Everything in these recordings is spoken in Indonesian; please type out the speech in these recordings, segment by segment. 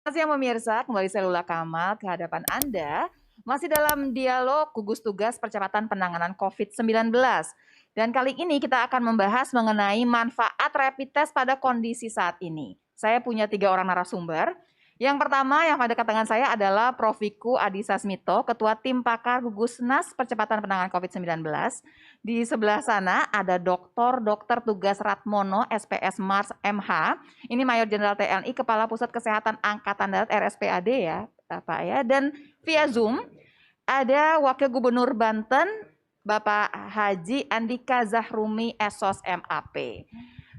Selamat siang pemirsa, kembali saya Lula Kamal ke hadapan Anda. Masih dalam dialog gugus tugas percepatan penanganan COVID-19. Dan kali ini kita akan membahas mengenai manfaat rapid test pada kondisi saat ini. Saya punya 3 orang narasumber. Yang pertama yang pada dengan saya adalah Prof. Wiku Adhisa Smito, Ketua Tim Pakar Gugusnas Percepatan Penanganan COVID-19. Di sebelah sana ada Dr. Tugas Ratmono, SPS Mars MH. Ini Mayor Jenderal TNI, Kepala Pusat Kesehatan Angkatan Darat RSPAD ya, Pak ya. Dan via Zoom ada Wakil Gubernur Banten, Bapak Haji Andika Zahrumi SOS MAP.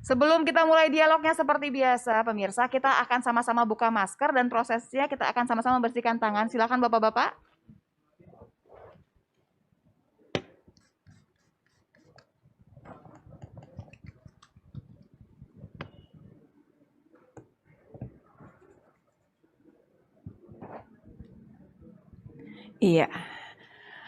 Sebelum kita mulai dialognya seperti biasa, pemirsa, kita akan sama-sama buka masker dan prosesnya kita akan sama-sama membersihkan tangan. Silakan Bapak-bapak. Iya.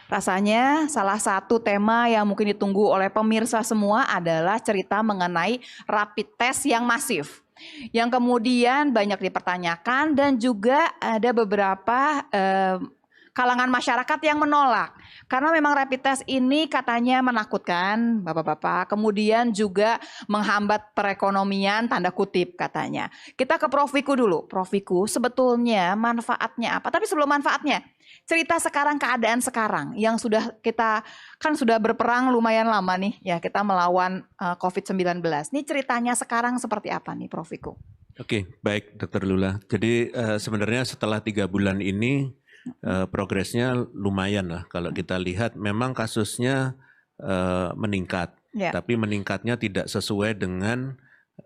Rasanya salah satu tema yang mungkin ditunggu oleh pemirsa semua adalah cerita mengenai rapid test yang masif. Yang kemudian banyak dipertanyakan dan juga ada beberapa kalangan masyarakat yang menolak. Karena memang rapid test ini katanya menakutkan, Bapak-bapak. Kemudian juga menghambat perekonomian, tanda kutip katanya. Kita ke Prof. Wiku dulu. Prof. Wiku, sebetulnya manfaatnya apa? Tapi sebelum manfaatnya, cerita sekarang, keadaan sekarang yang sudah kita kan sudah berperang lumayan lama nih ya, kita melawan COVID-19. Ini ceritanya sekarang seperti apa nih Prof. Wiku? Oke, baik Dr. Lula. Jadi sebenarnya setelah 3 bulan ini progresnya lumayan lah. Kalau kita lihat memang kasusnya meningkat, tapi meningkatnya tidak sesuai dengan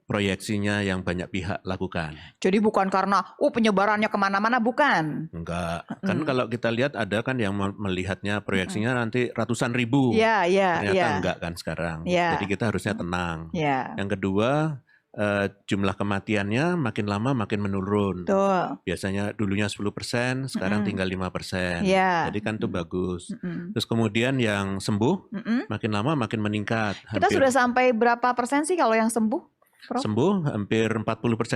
proyeksinya yang banyak pihak lakukan. Jadi bukan karena penyebarannya kemana-mana, bukan? Enggak, kan kalau kita lihat ada kan yang melihatnya proyeksinya nanti ratusan ribu. Ternyata enggak kan sekarang. Jadi kita harusnya tenang. Yang kedua, jumlah kematiannya makin lama makin menurun. Biasanya dulunya 10%, sekarang tinggal 5%. Jadi kan itu bagus. Terus kemudian yang sembuh makin lama makin meningkat. Kita sudah sampai berapa persen sih kalau yang sembuh? Prof? Sembuh hampir 40%,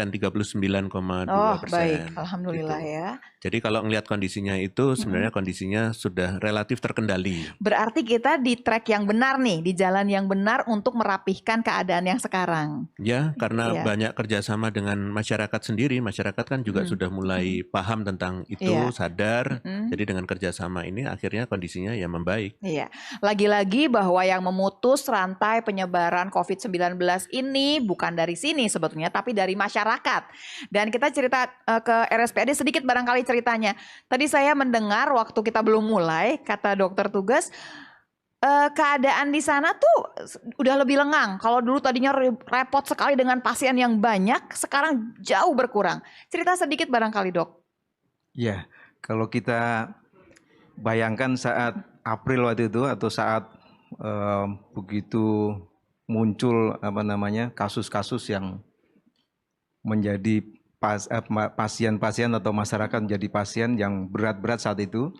39,2%. Oh baik, alhamdulillah gitu. Ya. Jadi kalau ngelihat kondisinya itu sebenarnya kondisinya sudah relatif terkendali. Berarti kita di track yang benar nih, di jalan yang benar untuk merapihkan keadaan yang sekarang. Ya, karena banyak kerjasama dengan masyarakat sendiri, masyarakat kan juga sudah mulai paham tentang itu, sadar. Jadi dengan kerjasama ini akhirnya kondisinya ya membaik. Iya, lagi-lagi bahwa yang memutus rantai penyebaran COVID-19 ini bukan dari sini sebetulnya, tapi dari masyarakat. Dan kita cerita ke RSPAD sedikit barangkali ceritanya. Tadi saya mendengar waktu kita belum mulai, kata dokter tugas, keadaan di sana tuh udah lebih lengang. Kalau dulu tadinya repot sekali dengan pasien yang banyak, sekarang jauh berkurang. Cerita sedikit barangkali dok. Ya, kalau kita bayangkan saat April waktu itu atau saat begitu muncul kasus-kasus yang menjadi pasien-pasien atau masyarakat menjadi pasien yang berat-berat saat itu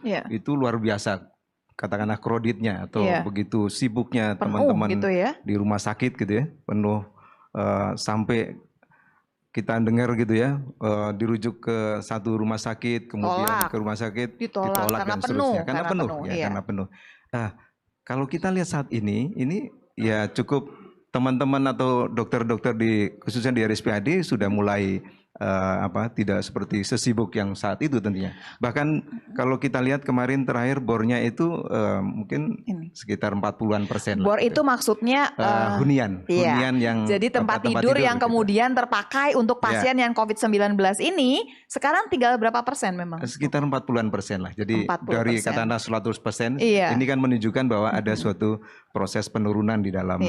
luar biasa, katakanlah kreditnya atau begitu sibuknya teman-teman gitu di rumah sakit gitu ya, penuh sampai kita dengar gitu ya, dirujuk ke satu rumah sakit, kemudian ke rumah sakit ditolak dan seterusnya karena penuh. Nah, kalau kita lihat saat ini ya cukup teman-teman atau dokter-dokter khususnya di RSPAD sudah mulai tidak seperti sesibuk yang saat itu tentunya. Bahkan kalau kita lihat kemarin terakhir bornya itu mungkin sekitar 40-an%. Bor itu maksudnya hunian yang jadi tempat tidur yang kemudian terpakai untuk pasien yang COVID-19 ini sekarang tinggal berapa persen memang? Sekitar 40-an% lah. Jadi dari katakanlah 100%, ini kan menunjukkan bahwa ada suatu proses penurunan di dalam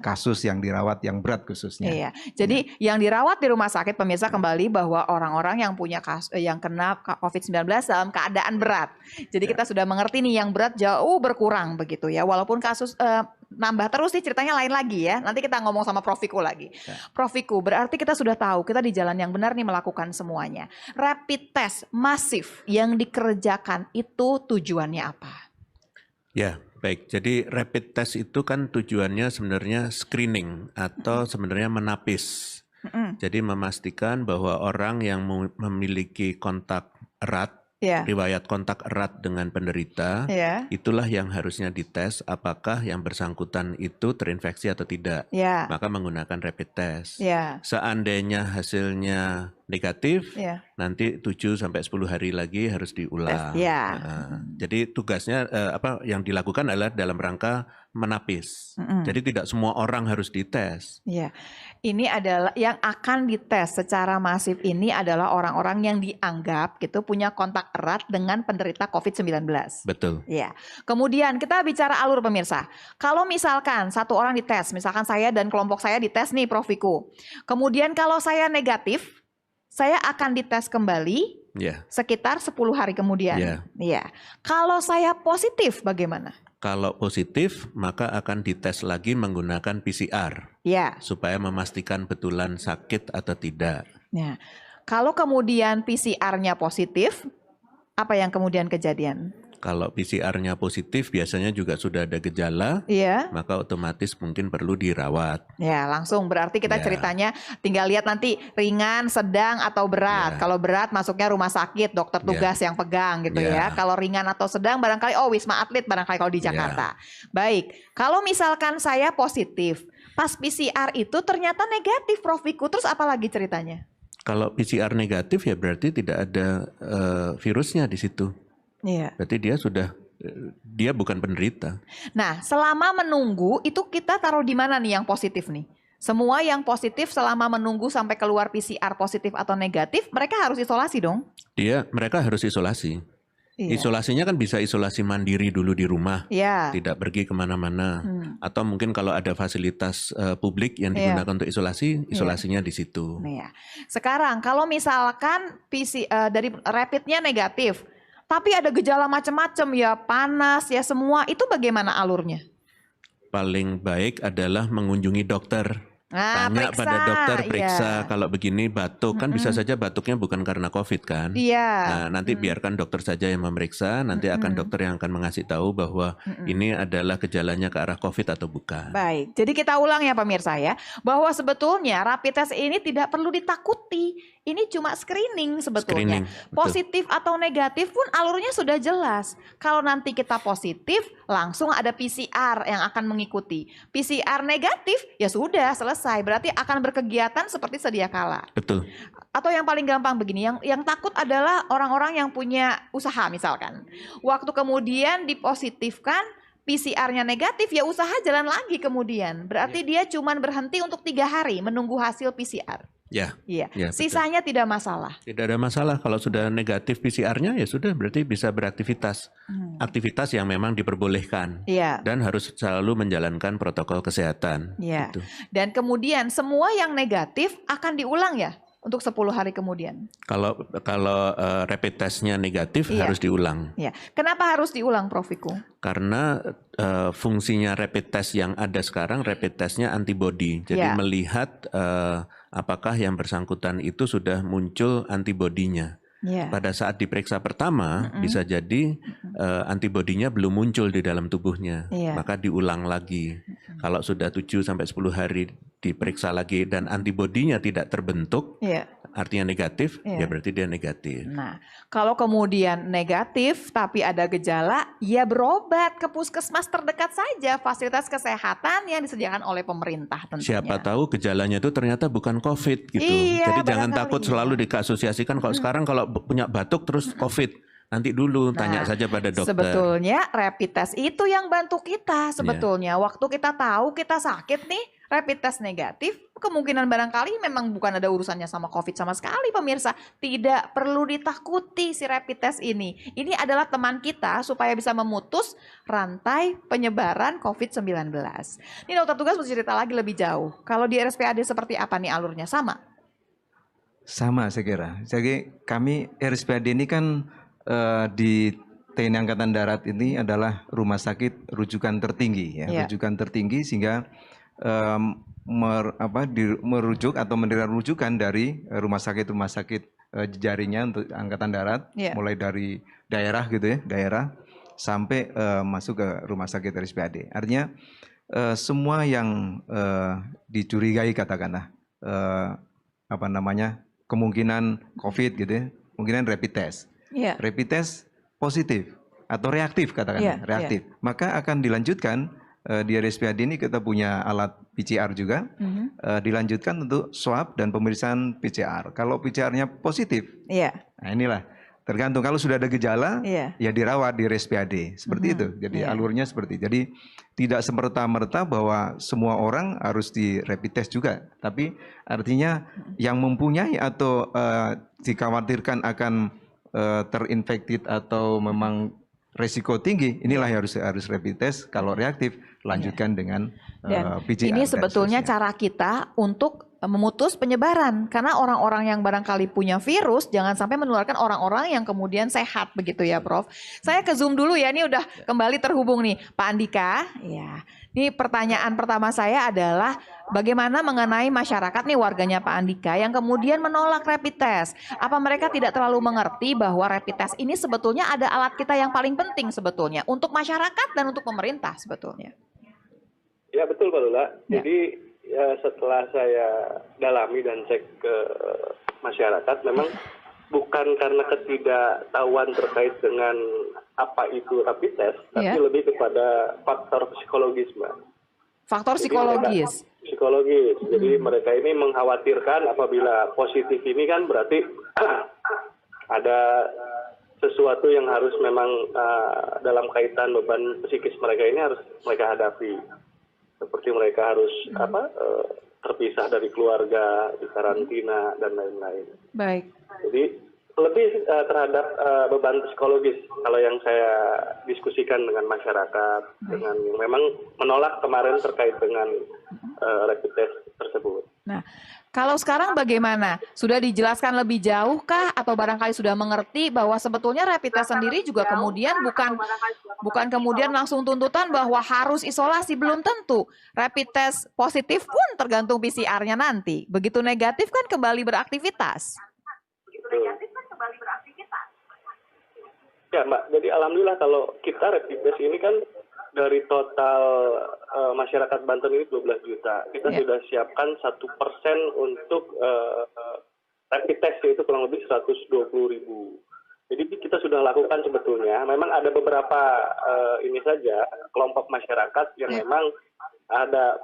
kasus yang dirawat yang berat khususnya. Jadi yang dirawat di rumah sakit, pemirsa, kembali bahwa orang-orang yang punya yang kena COVID-19 dalam keadaan berat. Jadi kita sudah mengerti nih yang berat jauh berkurang begitu ya. Walaupun kasus nambah terus nih, ceritanya lain lagi ya. Nanti kita ngomong sama Prof. Wiku lagi. Prof. Wiku, berarti kita sudah tahu kita di jalan yang benar nih melakukan semuanya. Rapid test masif yang dikerjakan itu tujuannya apa? Ya, baik. Jadi rapid test itu kan tujuannya sebenarnya screening atau sebenarnya menapis Jadi memastikan bahwa orang yang memiliki kontak erat, riwayat kontak erat dengan penderita, itulah yang harusnya dites apakah yang bersangkutan itu terinfeksi atau tidak. Maka menggunakan rapid test. Seandainya hasilnya negatif, nanti 7-10 hari lagi harus diulang. Jadi tugasnya yang dilakukan adalah dalam rangka menapis. Jadi tidak semua orang harus dites. Ini adalah yang akan dites secara masif, ini adalah orang-orang yang dianggap gitu punya kontak erat dengan penderita COVID-19. Betul. Kemudian kita bicara alur pemirsa. Kalau misalkan satu orang dites, misalkan saya dan kelompok saya dites nih Prof. Wiku. Kemudian kalau saya negatif, saya akan dites kembali sekitar 10 hari kemudian. Kalau saya positif bagaimana? Kalau positif, maka akan dites lagi menggunakan PCR. Supaya memastikan betulan sakit atau tidak. Kalau kemudian PCR-nya positif, apa yang kemudian kejadian? Kalau PCR-nya positif biasanya juga sudah ada gejala, maka otomatis mungkin perlu dirawat. Langsung berarti kita ceritanya tinggal lihat nanti ringan, sedang atau berat. Kalau berat masuknya rumah sakit, dokter tugas yang pegang gitu ya. Kalau ringan atau sedang barangkali Wisma Atlet barangkali kalau di Jakarta. Baik, kalau misalkan saya positif, pas PCR itu ternyata negatif Prof. Wiku, terus apa lagi ceritanya? Kalau PCR negatif ya berarti tidak ada virusnya di situ. Berarti dia bukan penderita. Nah, selama menunggu itu kita taruh di mana nih yang positif nih? Semua yang positif selama menunggu sampai keluar PCR positif atau negatif, mereka harus isolasi dong? Mereka harus isolasi. Isolasinya kan bisa isolasi mandiri dulu di rumah, tidak pergi kemana-mana. Atau mungkin kalau ada fasilitas publik yang digunakan untuk isolasi, isolasinya di situ. Sekarang kalau misalkan dari rapidnya negatif, tapi ada gejala macam-macam ya, panas ya semua, itu bagaimana alurnya? Paling baik adalah mengunjungi dokter. Tanya pada dokter, periksa kalau begini batuk, kan bisa saja batuknya bukan karena COVID kan. Nah, nanti biarkan dokter saja yang memeriksa, nanti akan dokter yang akan mengasih tahu bahwa ini adalah gejalanya ke arah COVID atau bukan. Baik, jadi kita ulang ya pemirsa ya, bahwa sebetulnya rapid test ini tidak perlu ditakuti. Ini cuma screening sebetulnya. Positif atau negatif pun alurnya sudah jelas. Kalau nanti kita positif, langsung ada PCR yang akan mengikuti. PCR negatif, ya sudah selesai. Berarti akan berkegiatan seperti sedia kala. Betul. Atau yang paling gampang begini, yang takut adalah orang-orang yang punya usaha misalkan. Waktu kemudian dipositifkan, PCR-nya negatif, ya usaha jalan lagi kemudian. Berarti dia cuma berhenti untuk 3 hari menunggu hasil PCR. Sisanya tidak masalah. Tidak ada masalah kalau sudah negatif PCR-nya ya sudah berarti bisa beraktivitas. Aktivitas yang memang diperbolehkan dan harus selalu menjalankan protokol kesehatan. Gitu. Dan kemudian semua yang negatif akan diulang ya untuk 10 hari kemudian. Kalau rapid test-nya negatif harus diulang. Kenapa harus diulang Prof. Wiku? Karena fungsinya rapid test yang ada sekarang, rapid test-nya antibody. Jadi melihat apakah yang bersangkutan itu sudah muncul antibodinya. Pada saat diperiksa pertama bisa jadi antibodinya belum muncul di dalam tubuhnya. Maka diulang lagi. Kalau sudah 7-10 hari diperiksa lagi dan antibodinya tidak terbentuk, artinya negatif, ya berarti dia negatif. Nah, kalau kemudian negatif tapi ada gejala, ya berobat ke puskesmas terdekat saja, fasilitas kesehatan yang disediakan oleh pemerintah tentunya. Siapa tahu gejalanya itu ternyata bukan COVID gitu. Jadi jangan takut selalu diasosiasikan. Kalau sekarang kalau punya batuk terus COVID. Nanti dulu tanya saja pada dokter. Sebetulnya rapid test itu yang bantu kita sebetulnya. Waktu kita tahu kita sakit nih, rapid test negatif, kemungkinan barangkali memang bukan ada urusannya sama COVID sama sekali pemirsa. Tidak perlu ditakuti si rapid test ini. Ini adalah teman kita supaya bisa memutus rantai penyebaran COVID-19. Ini dokter tugas mau cerita lagi lebih jauh. Kalau di RSPAD seperti apa nih alurnya? Sama? Sama saya kira. Jadi kami RSPAD ini kan di TNI Angkatan Darat ini adalah rumah sakit rujukan tertinggi ya, rujukan tertinggi sehingga merujuk atau menerima rujukan dari rumah sakit jaringnya untuk Angkatan Darat, mulai dari daerah gitu ya, daerah sampai masuk ke rumah sakit RSPAD. Artinya semua yang dicurigai katakanlah kemungkinan COVID gitu ya, kemungkinan rapid test. Rapid test positif atau reaktif katakan, reaktif. Maka akan dilanjutkan di RSPAD ini kita punya alat PCR juga, dilanjutkan untuk swab dan pemeriksaan PCR. Kalau PCR-nya positif, nah inilah tergantung kalau sudah ada gejala, ya dirawat di RSPAD, seperti itu. Jadi alurnya seperti itu. Jadi tidak semerta-merta bahwa semua orang harus di rapid test juga, tapi artinya yang mempunyai atau dikhawatirkan akan terinfekted atau memang resiko tinggi, inilah yang harus rapid test. Kalau reaktif, lanjutkan dengan PCR. Ini sebetulnya cara kita untuk memutus penyebaran, karena orang-orang yang barangkali punya virus jangan sampai menularkan orang-orang yang kemudian sehat, begitu ya, Prof. Saya ke Zoom dulu ya, ini udah kembali terhubung nih, Pak Andika. Ya, ini pertanyaan pertama saya adalah bagaimana mengenai masyarakat nih, warganya Pak Andika yang kemudian menolak rapid test. Apa mereka tidak terlalu mengerti bahwa rapid test ini sebetulnya ada alat kita yang paling penting sebetulnya untuk masyarakat dan untuk pemerintah sebetulnya? Ya betul Pak Lula. Jadi ya, setelah saya dalami dan cek ke masyarakat, memang bukan karena ketidaktahuan terkait dengan apa itu rapid test, tapi lebih kepada faktor psikologis, Mbak. Faktor psikologis? Psikologis. Jadi mereka ini mengkhawatirkan apabila positif ini kan berarti ada sesuatu yang harus memang dalam kaitan beban psikis mereka ini harus mereka hadapi. Seperti mereka harus terpisah dari keluarga, di karantina dan lain-lain. Baik. Jadi lebih terhadap beban psikologis kalau yang saya diskusikan dengan masyarakat, dengan yang memang menolak kemarin terkait dengan rapid test tersebut. Nah, kalau sekarang bagaimana? Sudah dijelaskan lebih jauh kah atau barangkali sudah mengerti bahwa sebetulnya rapid test sendiri juga kemudian bukan kemudian langsung tuntutan bahwa harus isolasi, belum tentu. Rapid test positif pun tergantung PCR-nya nanti. Begitu negatif kan kembali beraktivitas. Ya Mbak, jadi alhamdulillah kalau kita rapid test ini kan dari total masyarakat Banten ini 12 juta. Kita sudah siapkan 1% untuk rapid test, yaitu kurang lebih 120.000. Jadi kita sudah lakukan sebetulnya. Memang ada beberapa ini saja kelompok masyarakat yang memang ada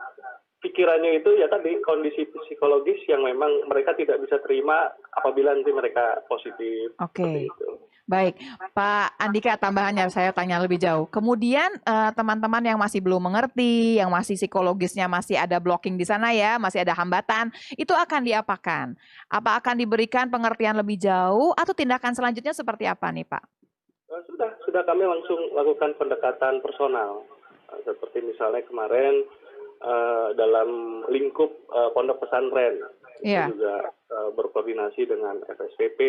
pikirannya itu ya tadi kondisi psikologis yang memang mereka tidak bisa terima apabila nanti mereka positif. Oke. Baik, Pak Andika, tambahannya saya tanya lebih jauh. Kemudian teman-teman yang masih belum mengerti, yang masih psikologisnya masih ada blocking di sana ya, masih ada hambatan, itu akan diapakan? Apa akan diberikan pengertian lebih jauh atau tindakan selanjutnya seperti apa nih Pak? Sudah kami langsung lakukan pendekatan personal. Seperti misalnya kemarin dalam lingkup pondok pesantren, kita juga berkoordinasi dengan FSPP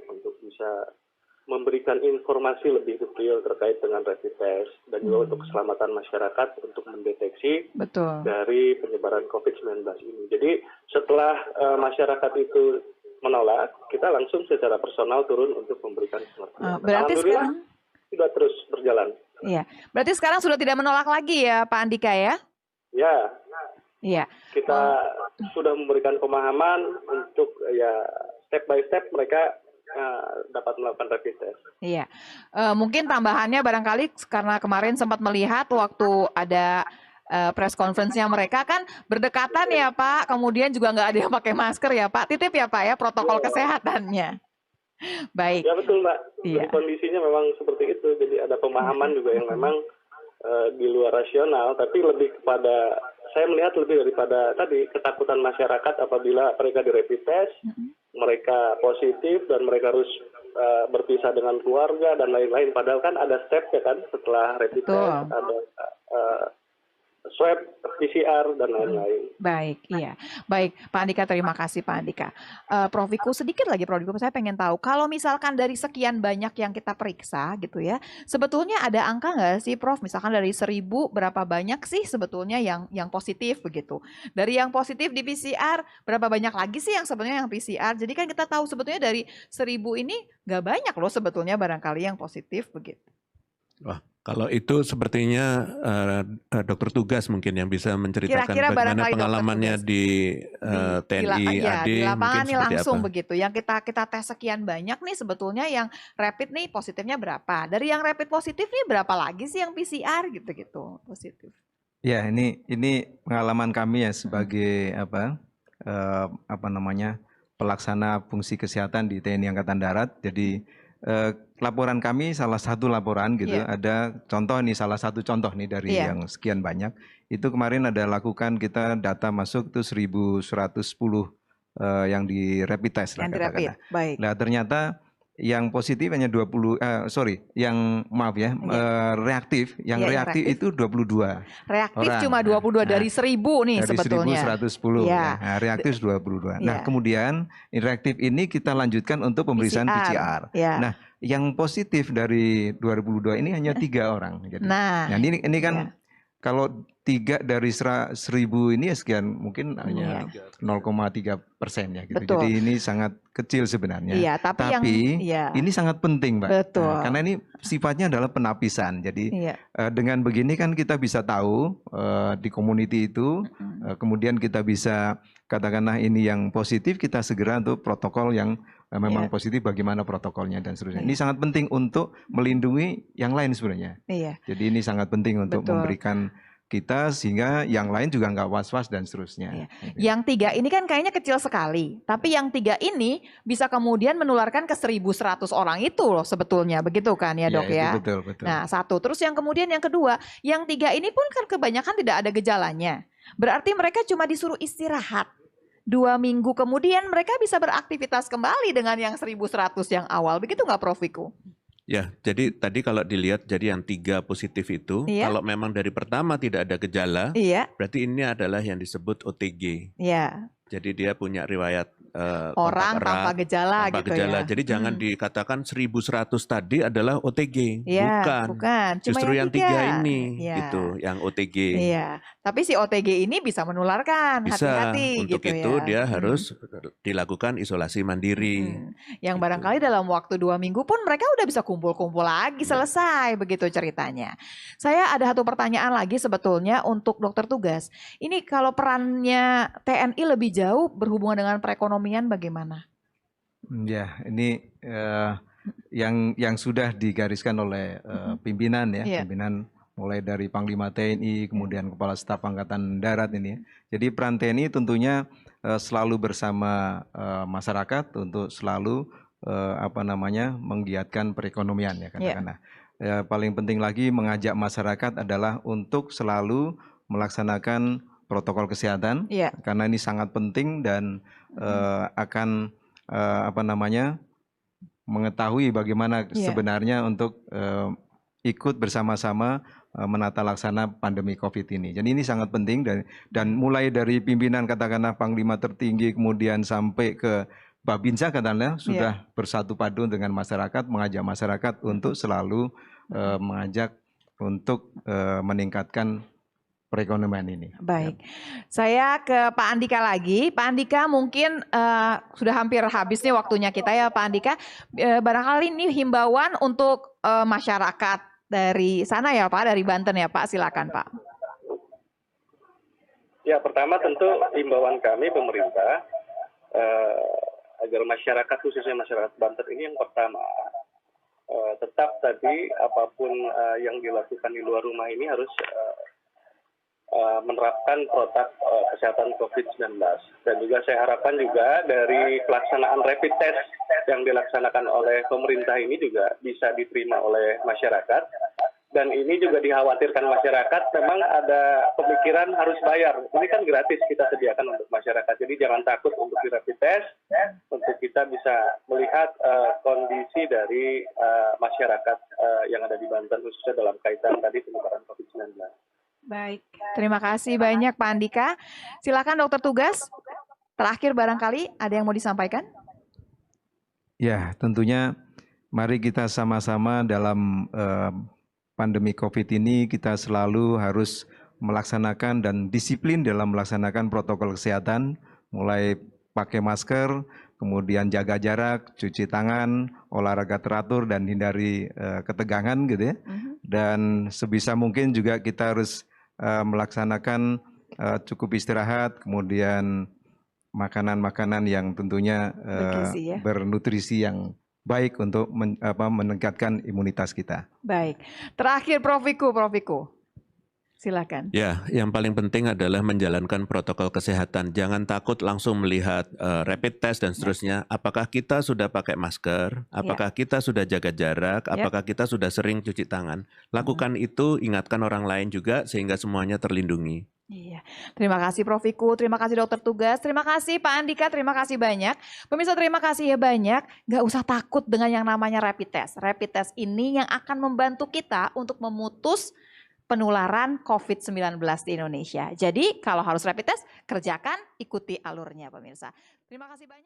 untuk bisa memberikan informasi lebih detail terkait dengan rapid test dan juga untuk keselamatan masyarakat untuk mendeteksi dari penyebaran COVID-19 ini. Jadi setelah masyarakat itu menolak, kita langsung secara personal turun untuk memberikan pengertian. Berarti sekarang sudah terus berjalan. Iya, berarti sekarang sudah tidak menolak lagi ya Pak Andika ya? Ya. Iya. Kita sudah memberikan pemahaman untuk ya step by step mereka dapat melakukan rapid test. Iya, mungkin tambahannya barangkali karena kemarin sempat melihat waktu ada press conference-nya mereka kan berdekatan ya Pak, kemudian juga nggak ada yang pakai masker ya Pak, titip ya Pak ya protokol kesehatannya. Baik. Ya betul Mbak, jadi kondisinya memang seperti itu, jadi ada pemahaman juga yang memang di luar rasional, tapi lebih kepada saya melihat lebih daripada tadi ketakutan masyarakat apabila mereka di rapid test, mereka positif dan mereka harus berpisah dengan keluarga dan lain-lain. Padahal kan ada step ya kan setelah rapid test, ada swab, PCR dan lain-lain. Baik, iya. Baik, Pak Andika, terima kasih Pak Andika. Prof Wiku, sedikit lagi Prof Wiku, saya pengen tahu, kalau misalkan dari sekian banyak yang kita periksa gitu ya, sebetulnya ada angka nggak sih Prof, misalkan dari 1.000 berapa banyak sih sebetulnya yang positif begitu? Dari yang positif di PCR, berapa banyak lagi sih yang sebenarnya yang PCR? Jadi kan kita tahu sebetulnya dari 1.000 ini nggak banyak loh sebetulnya barangkali yang positif begitu. Wah, Kalau itu sepertinya dokter tugas mungkin yang bisa menceritakan bagaimana pengalamannya di TNI AD di lapangan nih langsung apa? Begitu. Yang kita tes sekian banyak nih sebetulnya yang rapid nih positifnya berapa? Dari yang rapid positif nih berapa lagi sih yang PCR gitu-gitu positif? Ya, ini pengalaman kami ya sebagai pelaksana fungsi kesehatan di TNI Angkatan Darat. Jadi laporan kami salah satu laporan gitu, ada contoh nih, salah satu contoh nih dari yang sekian banyak. Itu kemarin ada lakukan kita data masuk tuh 1.110 yang di rapid test lah katakanlah. Nah ternyata yang positif hanya reaktif, reaktif itu 22. Reaktif orang. Cuma 22 dari 1.000 nih dari sebetulnya. Dari 1.110 ya. Nah, reaktif 22. Nah, kemudian reaktif ini kita lanjutkan untuk pemeriksaan PCR. Nah, yang positif dari 2022 ini hanya 3 orang. Jadi, nah ini kan kalau 3 dari 1.000 ini ya sekian, mungkin hanya 0,3% ya gitu. Betul. Jadi ini sangat kecil sebenarnya. Iya, tapi ini sangat penting, Mbak. Betul. Nah, karena ini sifatnya adalah penapisan. Jadi dengan begini kan kita bisa tahu di community itu, kemudian kita bisa katakanlah ini yang positif, kita segera untuk protokol yang memang positif, bagaimana protokolnya dan seterusnya. Ini sangat penting untuk melindungi yang lain sebenarnya. Jadi ini sangat penting untuk memberikan kita sehingga yang lain juga nggak was-was dan seterusnya. Yang 3 ini kan kayaknya kecil sekali, tapi yang 3 ini bisa kemudian menularkan ke 1.100 orang itu loh sebetulnya, begitu kan ya Dok ya? Betul, betul. Nah 1, terus yang kemudian yang kedua, yang 3 ini pun kan kebanyakan tidak ada gejalanya. Berarti mereka cuma disuruh istirahat. 2 minggu kemudian mereka bisa beraktivitas kembali dengan yang 1.100 yang awal, begitu nggak Prof Wiku? Ya, jadi tadi kalau dilihat jadi yang 3 positif itu, kalau memang dari pertama tidak ada gejala, berarti ini adalah yang disebut OTG. Jadi dia punya riwayat orang tanpa gejala gitu ya. Jadi jangan dikatakan 1.100 tadi adalah OTG, bukan. Cuma justru yang 3 ini gitu, yang OTG. Tapi si OTG ini bisa menularkan, hati-hati untuk gitu itu dia harus dilakukan isolasi mandiri. Yang gitu. Barangkali dalam waktu 2 minggu pun mereka udah bisa kumpul-kumpul lagi, selesai begitu ceritanya. Saya ada satu pertanyaan lagi sebetulnya untuk dokter tugas. Ini kalau perannya TNI lebih jauh berhubungan dengan perekonomian bagaimana? Ya, ini yang sudah digariskan oleh pimpinan ya, pimpinan mulai dari Panglima TNI, kemudian Kepala Staf Angkatan Darat ini. Jadi peran TNI tentunya selalu bersama masyarakat untuk selalu menggiatkan perekonomian ya katakanlah. Paling penting lagi mengajak masyarakat adalah untuk selalu melaksanakan protokol kesehatan karena ini sangat penting dan akan mengetahui bagaimana sebenarnya untuk ikut bersama-sama menata laksana pandemi COVID ini. Jadi ini sangat penting dan mulai dari pimpinan katakanlah Panglima tertinggi kemudian sampai ke Babinsa katakanlah sudah bersatu padu dengan masyarakat, mengajak masyarakat untuk selalu mengajak untuk meningkatkan perekonomian ini. Baik, saya ke Pak Andika lagi. Pak Andika mungkin sudah hampir habis nih waktunya kita ya Pak Andika. Barangkali ini himbauan untuk masyarakat dari sana ya Pak, dari Banten ya Pak, silakan Pak. Ya pertama tentu himbauan kami pemerintah agar masyarakat khususnya masyarakat Banten ini yang pertama tetap tadi apapun yang dilakukan di luar rumah ini harus menerapkan protokol kesehatan COVID-19 dan juga saya harapkan juga dari pelaksanaan rapid test yang dilaksanakan oleh pemerintah ini juga bisa diterima oleh masyarakat dan ini juga dikhawatirkan masyarakat memang ada pemikiran harus bayar, ini kan gratis kita sediakan untuk masyarakat, jadi jangan takut untuk di rapid test untuk kita bisa melihat kondisi dari masyarakat yang ada di Banten khususnya dalam kaitan tadi penyebaran COVID-19. Baik, terima kasih banyak Pak Andika. Silakan dokter tugas. Terakhir barangkali ada yang mau disampaikan? Ya, tentunya mari kita sama-sama dalam pandemi COVID ini kita selalu harus melaksanakan dan disiplin dalam melaksanakan protokol kesehatan, mulai pakai masker, kemudian jaga jarak, cuci tangan, olahraga teratur dan hindari ketegangan gitu ya. Dan sebisa mungkin juga kita harus melaksanakan cukup istirahat, kemudian makanan-makanan yang tentunya bernutrisi yang baik untuk meningkatkan imunitas kita. Baik. Terakhir Prof. Wiku. Silakan. Ya, yang paling penting adalah menjalankan protokol kesehatan. Jangan takut langsung melihat rapid test dan seterusnya. Apakah kita sudah pakai masker? Apakah kita sudah jaga jarak? Apakah kita sudah sering cuci tangan? Lakukan itu, ingatkan orang lain juga sehingga semuanya terlindungi. Iya, terima kasih Prof. Wiku, terima kasih Dokter Tugas, terima kasih Pak Andika, terima kasih banyak. Pemirsa terima kasih ya banyak, nggak usah takut dengan yang namanya rapid test. Rapid test ini yang akan membantu kita untuk memutus penularan COVID-19 di Indonesia. Jadi kalau harus rapid test, kerjakan, ikuti alurnya pemirsa. Terima kasih banyak.